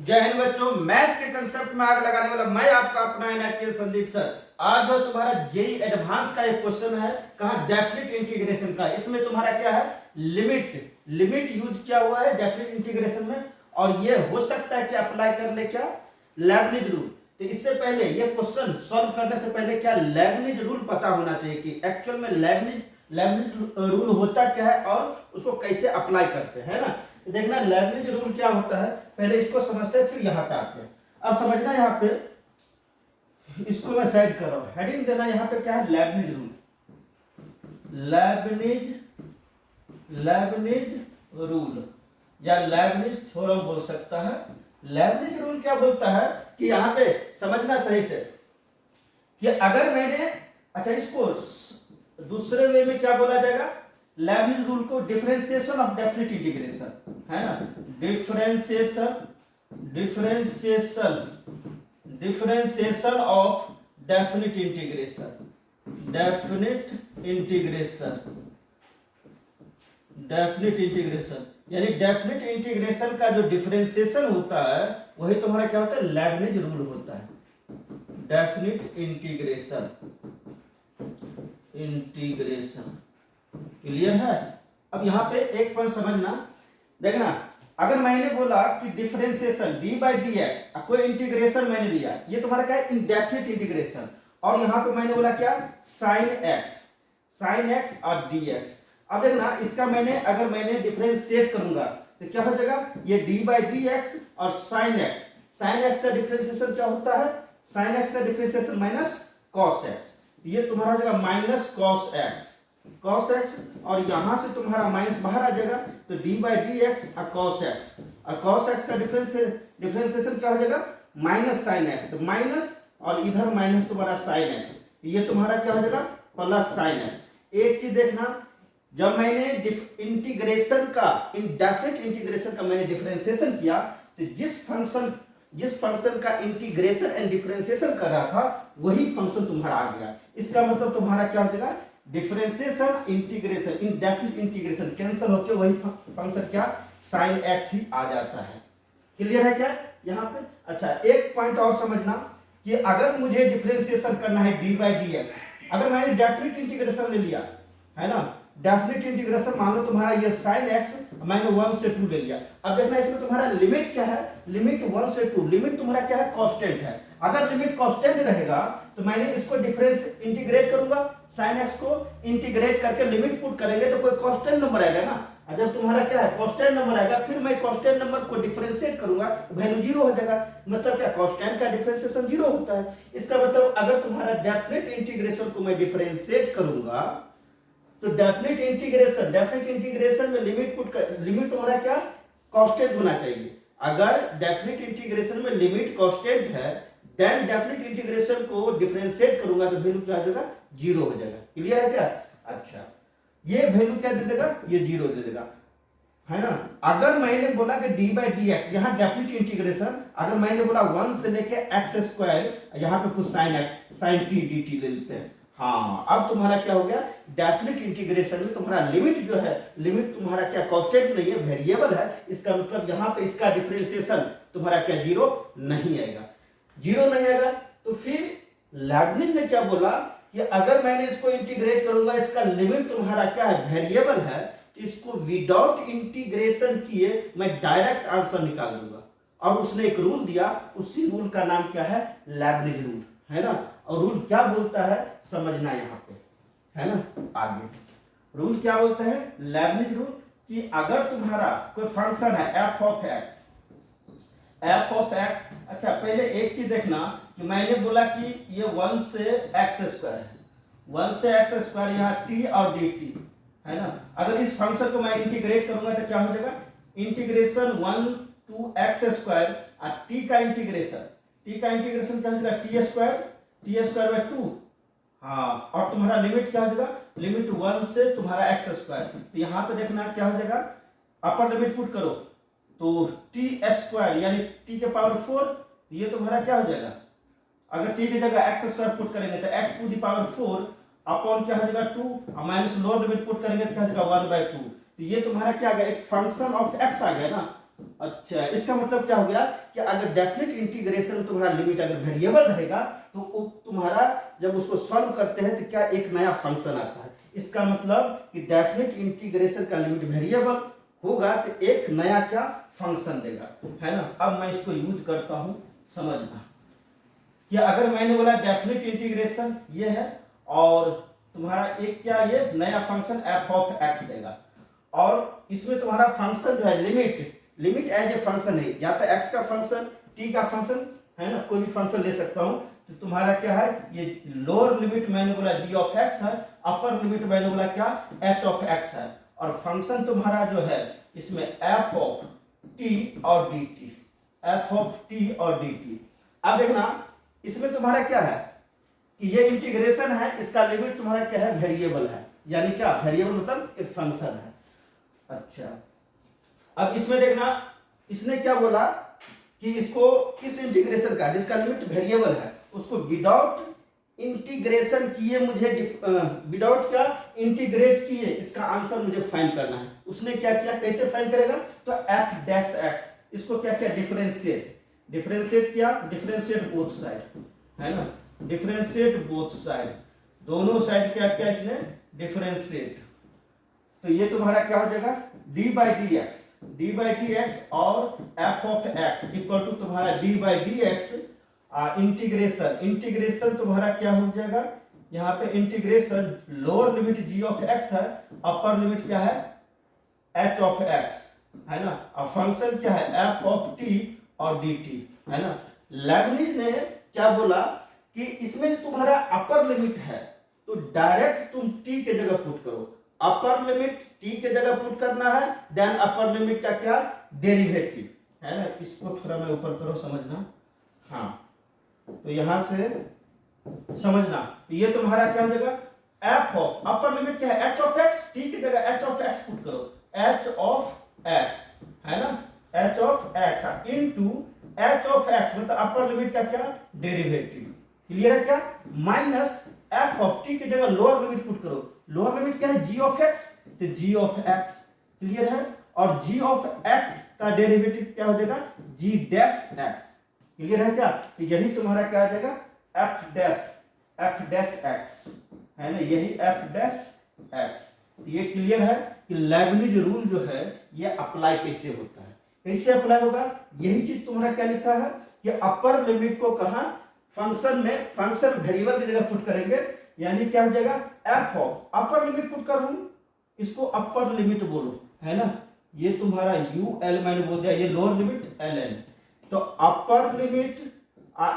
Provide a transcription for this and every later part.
जय हिंद बच्चों, मैथ के कंसेप्ट में आग लगाने वाला मैं आपका अपना एनआरके संदीप सर। आज जो तुम्हारा जेई एडवांस का एक क्वेश्चन है, कहा डेफिनेट इंटीग्रेशन का। इसमें तुम्हारा क्या है, लिमिट यूज किया हुआ है डेफिनेट इंटीग्रेशन में, और ये हो सकता है कि अप्लाई कर ले क्या, लेबनिज रूल। तो इससे पहले ये क्वेश्चन सॉल्व करने से पहले क्या लेबनिज रूल पता होना चाहिए कि एक्चुअल में लेबनिज रूल होता क्या है और उसको कैसे अप्लाई करते हैं ना। तो देखना लेबनिज रूल क्या होता है, पहले इसको समझते हैं फिर यहाँ पे आते हैं। अब समझना, यहाँ पे इसको मैं साइड कर रहा हूं, हेडिंग देना यहाँ पे क्या है, लेबनिज रूल। लेबनिज रूल या लेबनिज थ्योरम बोल सकता है। लेबनिज रूल क्या बोलता है कि यहाँ पे समझना सही से कि अगर मैंने, अच्छा इसको दूसरे वे में क्या बोला जाएगा, लेबनिज रूल को डिफरेंशिएशन ऑफ डेफिनेट इंटीग्रेशन है ना, डिफरेंशिएशन ऑफ डेफिनेट इंटीग्रेशन यानी डेफिनेट इंटीग्रेशन का जो डिफरेंशिएशन होता है वही तुम्हारा क्या होता है, लेबनिज रूल होता है। डेफिनेट इंटीग्रेशन क्लियर है। अब यहाँ पे एक पॉइंट समझना, देखना अगर मैंने बोला कि differentiation D by D x, कोई इंटीग्रेशन मैंने लिया, ये तुम्हारा क्या है, इंडेफिनिट इंटीग्रेशन, और यहाँ पे मैंने बोला क्या, साइन एक्स और डी एक्स। अब देखना इसका अगर मैंने डिफरेंशिएट करूंगा तो क्या हो जाएगा, ये डी बाई डी एक्स और साइन एक्स का डिफरेंशिएशन क्या होता है, साइन एक्स का डिफरेंशिएशन माइनस कॉस एक्स, ये तुम्हारा हो जाएगा माइनस कॉस एक्स, और यहां से तुम्हारा माइनस बाहर आ जाएगा, तो डी बाई डी एक्स और कॉस एक्स का डिफरेंशिएशन क्या हो जाएगा, माइनस साइन एक्स, तो माइनस और इधर माइनस तुम्हारा साइन एक्स, ये तुम्हारा क्या हो जाएगा, प्लस साइन एक्स। एक चीज देखना, जब मैंने इंटीग्रेशन का, इंडेफिनिट इंटीग्रेशन का मैंने डिफरेंशिएशन किया, तो जिस फंक्शन का इंटीग्रेशन एंड डिफरेंशिएशन कर रहा था वही फंक्शन तुम्हारा आ गया। इसका मतलब तुम्हारा क्या हो जाएगा, differentiation integration indefinite integration cancel होकर वही फंक्शन क्या, साइन एक्स ही आ जाता है। क्लियर है क्या यहाँ पे। अच्छा एक पॉइंट और समझना कि अगर मुझे डिफरेंशिएशन करना है डी बाई डी एक्स, अगर मैंने डेफिनिट इंटीग्रेशन ले लिया है ना, डेफिनिट इंटीग्रेशन मान लो तुम्हारा ये साइन एक्स मैंने 1 से 2 ले लिया। अब देखना इसमें तुम्हारा लिमिट क्या है, लिमिट 1 से 2, लिमिट तुम्हारा क्या है, कांस्टेंट है। अगर लिमिट कांस्टेंट रहेगा तो मैंने इसको डिफरेंस इंटीग्रेट करूंगा, साइन एक्स को इंटीग्रेट करके लिमिट पुट करेंगे तो कोई कांस्टेंट नंबर आएगा ना। और जब तुम्हारा क्या है, कांस्टेंट नंबर आएगा, फिर मैं कांस्टेंट नंबर को डिफरेंशिएट करूंगा, वैल्यू 0 हो जाएगा। मतलब क्या, कांस्टेंट का डिफरेंशिएशन 0 होता है। इसका मतलब अगर तुम्हारा डेफिनेट इंटीग्रेशन को मैं डिफरेंशिएट करूंगा तो डेफिनेट इंटीग्रेशन में लिमिट तुम्हारा क्या, कांस्टेंट होना चाहिए। अगर डेफिनेट इंटीग्रेशन में लिमिट कांस्टेंट है, देन डेफिनेट इंटीग्रेशन को डिफरेंशिएट करूंगा तो वैल्यू क्या हो जाएगा, 0 हो जाएगा। क्लियर है क्या। अच्छा ये वैल्यू क्या दे देगा, ये 0 दे देगा, है ना। अगर मैंने बोला कि डी बाई डी एक्स, यहाँ डेफिनेट इंटीग्रेशन, अगर मैंने बोला 1 से लेके एक्स स्क्वायर, यहाँ पे कुछ साइन टी डी टी ले लेते हैं। हाँ अब तुम्हारा क्या हो गया, डेफिनेट इंटीग्रेशन में तुम्हारा लिमिट जो है, लिमिट तुम्हारा क्या कांस्टेंट नहीं है, वेरिएबल है। इसका मतलब यहाँ पे इसका डिफरेंशिएशन तुम्हारा क्या, 0 नहीं आएगा। तो फिर लेबनिज ने क्या बोला कि अगर मैंने इसको इंटीग्रेट करूंगा, इसका लिमिट तुम्हारा क्या है, वेरिएबल है, तो इसको विदाउट इंटीग्रेशन किए मैं डायरेक्ट आंसर निकाल दूंगा। और उसने एक रूल दिया, उसी रूल का नाम क्या है, लेबनिज रूल, है ना। और रूल क्या बोलता है समझना यहाँ पे, है ना। आगे रूल क्या बोलता है, लेबनिज रूल, कि अगर तुम्हारा कोई फंक्शन है एफ ऑफ एक्स, अच्छा पहले एक चीज देखना कि मैंने बोला कि ये 1 से एक्स स्क्वायर है, 1 से एक्स स्क्वायर, यहाँ टी और डी टी है ना। अगर इस फंक्शन को मैं इंटीग्रेट करूंगा तो क्या हो जाएगा, इंटीग्रेशन 1 to एक्स स्क्वायर और टी का इंटीग्रेशन क्या हो जाएगा, टी स्क्वायर बाय 2। हाँ और तुम्हारा लिमिट क्या हो जाएगा, लिमिट 1 से तुम्हारा एक्स स्क्वायर, तो यहाँ पे देखना क्या हो जाएगा, अपर लिमिट पुट करो तो टी स्क्वायर यानी टी के पावर 4, ये तुम्हारा क्या हो जाएगा, अगर टी की जगह एक्स स्क्वायर पुट करेंगे तो X to the power 4 upon क्या हो जाएगा 2, माइनस लोअर लिमिट पुट करेंगे तो क्या हो जाएगा 1/2। तो ये तुम्हारा क्या आ गया, एक फंक्शन ऑफ एक्स आ गया ना। अच्छा, इसका मतलब क्या हो गया कि अगर डेफिनेट इंटीग्रेशन तुम्हारा लिमिट अगर वेरिएबल रहेगा तो तुम्हारा जब उसको सॉल्व करते हैं तो क्या एक नया फंक्शन आता है। इसका मतलब कि डेफिनेट इंटीग्रेशन का लिमिट वेरिएबल होगा तो एक नया क्या फंक्शन देगा, है ना। अब मैं इसको यूज करता हूं, समझना कि अगर मैंने बोला डेफिनेट इंटीग्रेशन ये है और तुम्हारा एक क्या ये नया फंक्शन एफ ऑफ एक्स देगा, और इसमें तुम्हारा फंक्शन जो है लिमिट एज ए फंक्शन है, या तो एक्स का फंक्शन टी का फंक्शन, है ना, कोई भी फंक्शन ले सकता हूं। तो तुम्हारा क्या है, ये लोअर लिमिट मैंने बोला जी ऑफ एक्स है, अपर लिमिट मैंने बोला क्या एच ऑफ एक्स है, और फंक्शन तुम्हारा जो है इसमें एफ ऑफ टी और D T, F of T और डी टी। अब देखना इसमें तुम्हारा क्या है कि ये इंटीग्रेशन है, इसका लिमिट तुम्हारा क्या है वेरिएबल है, यानी क्या वेरिएबल मतलब एक फंक्शन है। अच्छा, अब इसमें देखना इसने क्या बोला कि इसको इस इंटीग्रेशन का जिसका लिमिट वेरिएबल है उसको विदाउट इंटीग्रेशन किए मुझे विदाउट क्या इंटीग्रेट किए इसका आंसर मुझे फाइंड करना है। उसने क्या किया, कैसे फाइंड करेगा, तो एफ डैश एक्स इसको क्या किया डिफरेंशिएट किया, डिफरेंशिएट बोथ साइड, है ना, डिफरेंशिएट बोथ साइड, दोनों साइड क्या क्या इसने डिफरेंशिएट। तो ये तुम्हारा क्या हो जाएगा डी बाई डी एक्स और F of X equal to तुम्हारा D by D X integration तुम्हारा क्या हो जाएगा, यहाँ पे integration lower limit G of X है, अपर लिमिट क्या है एच ऑफ एक्स, है ना, और फंक्शन क्या है एफ ऑफ टी और डी टी, है ना। लेबनिज ने क्या बोला कि इसमें तुम्हारा अपर लिमिट है तो डायरेक्ट तुम टी के जगह पुट करो, अपर लिमिट टी के जगह पुट करना है, देन अपर लिमिट का क्या डेरिवेटिव, है ना। इसको थोड़ा मैं ऊपर करो समझना, हाँ, तो यहां से समझना, तो ये तुम्हारा क्या हो जाएगा एफ ऑफ अपर लिमिट क्या है एच ऑफ एक्स, टी की जगह एच ऑफ एक्स पुट करो, एच ऑफ एक्स, है ना, H of x into H of x मतलब अपर लिमिट का क्या डेरिवेटिव, क्लियर है क्या, माइनस एफ ऑफ टी की जगह लोअर लिमिट पुट करो, लोअर लिमिट क्या है जी ऑफ एक्स, तो जी ऑफ एक्स, क्लियर है, और जी ऑफ एक्स का डेरिवेटिव क्या हो जाएगा जी डैश एक्स, क्लियर है क्या। तो यही तुम्हारा क्या आ जाएगा एफ डैश एक्स, है ना, यही एफ डैश एक्स। ये क्लियर है कि लेबनिज रूल जो है ये अप्लाई कैसे होता है, कैसे अप्लाई होगा, यही चीज तुम्हारा क्या लिखा है कि अपर लिमिट को कहां फंक्शन में, फंक्शन वेरिएबल की जगह पुट करेंगे, यानी क्या हो जाएगा F of upper limit put कर दूं, इसको अपर लिमिट बोलो, है ना, ये तुम्हारा यू एल मैंने बोल दिया, ये लोअर लिमिट एल एन, तो अपर लिमिट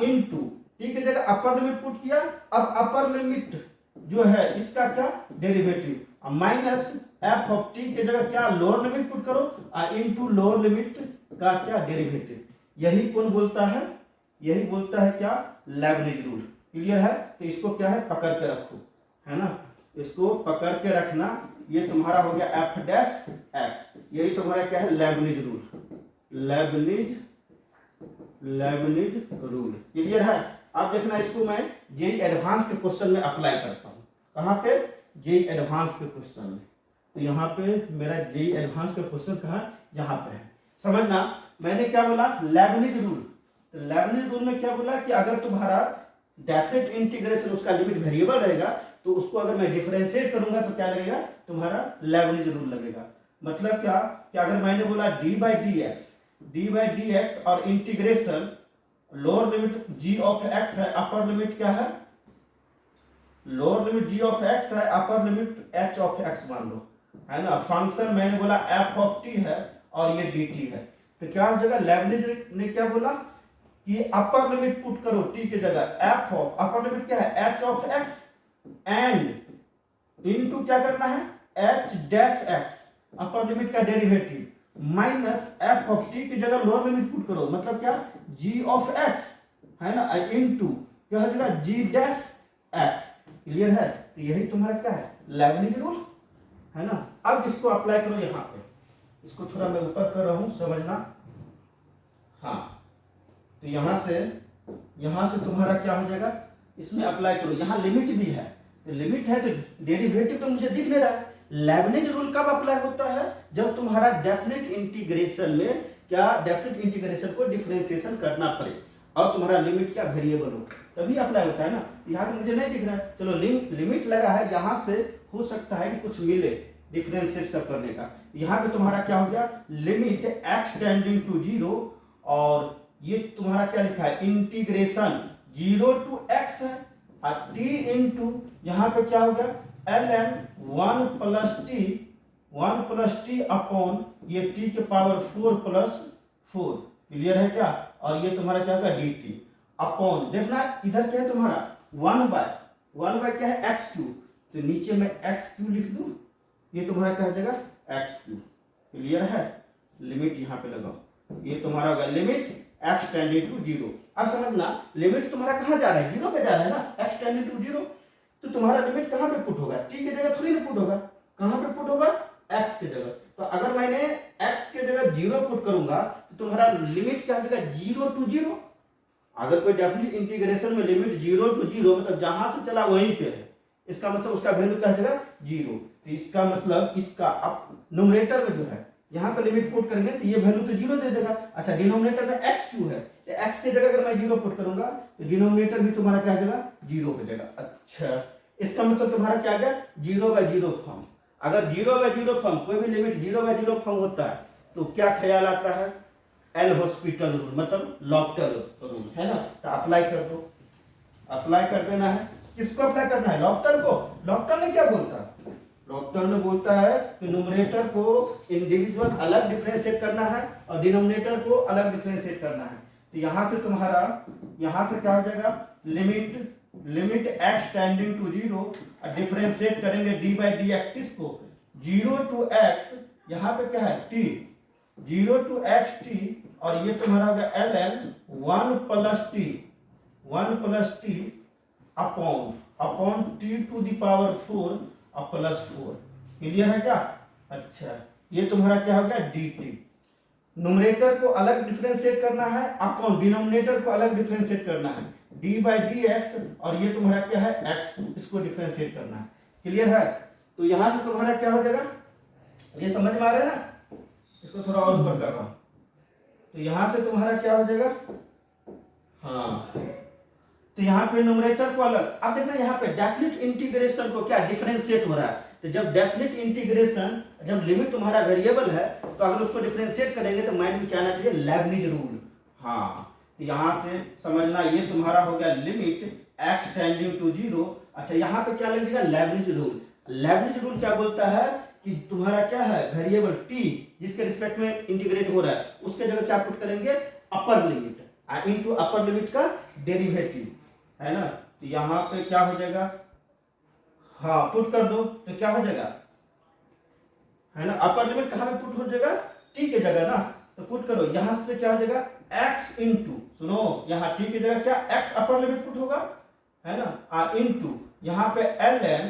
इनटू टी की जगह अपर लिमिट पुट किया, अब अपर लिमिट जो है इसका क्या derivative minus F of T की जगह क्या लोअर लिमिट पुट करो इनटू लोअर लिमिट का क्या डेरिवेटिव, यही कौन बोलता है, यही बोलता है क्या लेबनिज रूल, क्लियर है। तो इसको क्या है पकड़ के रखो, है ना, इसको पकड़ के रखना, ये तुम्हारा हो गया एफ डैश एक्स, यही तुम्हारा क्या है Lebanese rule, Lebanese rule, clear है। अब देखना इसको मैं जेई एडवांस के क्वेश्चन में अप्लाई करता हूं, कहां पे जेई एडवांस के क्वेश्चन में, तो यहाँ पे मेरा जेई एडवांस का क्वेश्चन कहां यहाँ पे है, समझना मैंने क्या बोला लेबनिज रूल, तो लेबनिज रूल में क्या बोला कि अगर तुम्हारा डेफिनेट इंटीग्रेशन उसका लिमिट वेरिएबल रहेगा तो उसको अगर मैं डिफरेंशिएट करूंगा तो क्या लगेगा तुम्हारा लेबनिज रूल लगेगा। मतलब क्या कि अगर मैंने बोला डी बाई डी एक्स और integration lower limit G of X है, अपर लिमिट क्या है lower limit G of X है, upper limit H of X मान लो, है ना, फंक्शन मैंने बोला एफ ऑफ टी है और ये डी टी है, तो क्या हो जाएगा लेबनिज ने क्या बोला कि अपर लिमिट पुट करो टी की जगह एफ ऑफ अपर लिमिट क्या है H of X and into क्या करना है H dash X upper limit का derivative minus F of T की जगह लोअर लिमिट पुट करो, मतलब क्या जी ऑफ एक्स, है ना, इनटू क्या हो जाएगा जी डैश एक्स, क्लियर है। तो यही तुम्हारा क्या है लेबनिज रूल, है ना। अब इसको अप्लाई करो यहाँ पे, इसको थोड़ा मैं ऊपर कर रहा हूं समझना, हाँ, तो यहां से तुम्हारा क्या हो जाएगा इसमें अप्लाई करो, यहां लिमिट भी है, तो लिमिट है तो डेरिवेटिव तो मुझे दिख नहीं रहा है। लेबनिज रूल कब अप्लाई होता है जब तुम्हारा डेफिनेट इंटीग्रेशन में क्या डेफिनेट इंटीग्रेशन को डिफरेंशिएशन करना पड़े और तुम्हारा लिमिट क्या वेरिएबल हो, तभी अप्लाई होता है ना। यहाँ पे मुझे नहीं दिख रहा है, चलो लिमिट लगा है, यहाँ से हो सकता है कि कुछ मिले डिफरेंशिएट सब करने का। यहाँ पे तुम्हारा क्या हो गया, लिमिट x टेंडिंग टू 0, और ये तुम्हारा क्या लिखा है, इंटीग्रेशन 0 to x है, और t इंटू यहाँ पे क्या हो गया ln 1 प्लस टी अपॉन ये t के पावर 4 प्लस 4, क्लियर है क्या। और ये तुम्हारा क्या होगा dt अपॉन, देखना इधर क्या है तुम्हारा 1 बाय क्या है x क्यू, तो नीचे में x क्यू लिख दूं, ये तुम्हारा क्या हो जाएगा x क्यू, क्लियर है। लिमिट यहाँ पे लगाओ, ये तुम्हारा होगा लिमिट x टेंडिंग टू 0। अब समझना लिमिट तुम्हारा कहाँ जा रहा है, 0 पे जा रहा है ना, x टेंडिंग टू 0, तो तुम्हारा लिमिट कहाँ पे पुट होगा, t की जगह थोड़ी ना पुट होगा, कहाँ पे पुट होगा x की जगह। तो अगर मैंने x की जगह 0 पुट करूंगा तो तुम्हारा लिमिट क्या हो जाएगा 0 to 0। अगर कोई डेफिनेट इंटीग्रेशन में लिमिट 0 to 0 मतलब जहां से चला वहीं पे है, इसका मतलब उसका वैल्यू क्या हो जाएगा 0। तो इसका मतलब इसका अब न्यूमरेटर में जो है यहाँ पे लिमिट पुट करेंगे तो ये वैल्यू तो 0 दे देगा। अच्छा डिनोमिनेटर में x क्यू है, तो x की जगह अगर मैं 0 पुट करूंगा तो डिनोमिनेटर भी तुम्हारा क्या हो जाएगा 0 हो जाएगा। अच्छा इसका मतलब तुम्हारा क्या आ गया 0/0 फॉर्म। अगर 0/0 फॉर्म, कोई भी लिमिट 0/0 फॉर्म होता है तो क्या ख्याल आता है, एल हॉस्पिटल रूल, मतलब लॉफ्टर रूल, है ना। तो अप्लाई कर दो, अप्लाई कर देना है। किसको अप्लाई करना है, लॉफ्टर को। लॉफ्टर ने क्या बोलता है, लॉफ्टर ने बोलता है कि न्यूमरेटर को इंडिविजुअल अलग डिफरेंशिएट करना है और डिनोमिनेटर को अलग डिफरेंशिएट करना है। तो यहां से तुम्हारा, यहां से क्या हो जाएगा limit x tending to 0, differentiate करेंगे d/dx किसको 0 to x, यहाँ पे क्या है t, 0 to x t, और ये तुम्हारा होगा ln 1 + t upon t to the power 4 और प्लस 4, क्लियर है क्या। अच्छा ये तुम्हारा क्या हो गया dt, न्यूमरेटर को अलग डिफरेंशिएट करना है अपॉन डिनोमिनेटर को अलग डिफरेंशिएट करना है d/dx, और ये तुम्हारा क्या है x, इसको डिफरेंशिएट करना है, क्लियर है। तो यहां से तुम्हारा क्या हो जाएगा, ये समझ में आ रहा है ना, इसको थोड़ा और ऊपर कर रहा हूं। तो यहां से तुम्हारा क्या हो जाएगा, हाँ तो यहाँ पे न्यूमरेटर को अलग। अब देखना यहाँ पे डेफिनेट इंटीग्रेशन को क्या डिफरेंशिएट हो रहा है, तो जब डेफिनेट इंटीग्रेशन, जब लिमिट तुम्हारा वेरिएबल है तो अगर उसको डिफरेंशिएट करेंगे तो माइंड में क्या आना चाहिए लेबनिज रूल। हाँ तो यहाँ से समझना, ये तुम्हारा हो गया लिमिट x टेंडिंग टू 0। अच्छा यहाँ पे क्या लगेगा लेबनिज रूल। लेबनिज रूल क्या बोलता है कि तुम्हारा क्या है वेरिएबल t जिसके रिस्पेक्ट में इंटीग्रेट हो रहा है उसके जगह क्या पुट करेंगे अपर लिमिट इनटू अपर लिमिट का डेरिवेटिव, है ना। तो यहाँ पे क्या हो जाएगा, हाँ पुट कर दो तो क्या हो जाएगा, है ना। अपर लिमिट कहाँ पे पुट हो जाएगा t के जगह ना, तो पुट करो यहां से क्या हो जाएगा x इंटू, सुनो यहाँ t की जगह क्या x अपर लिमिट पुट होगा, है ना, इंटू यहाँ पे ln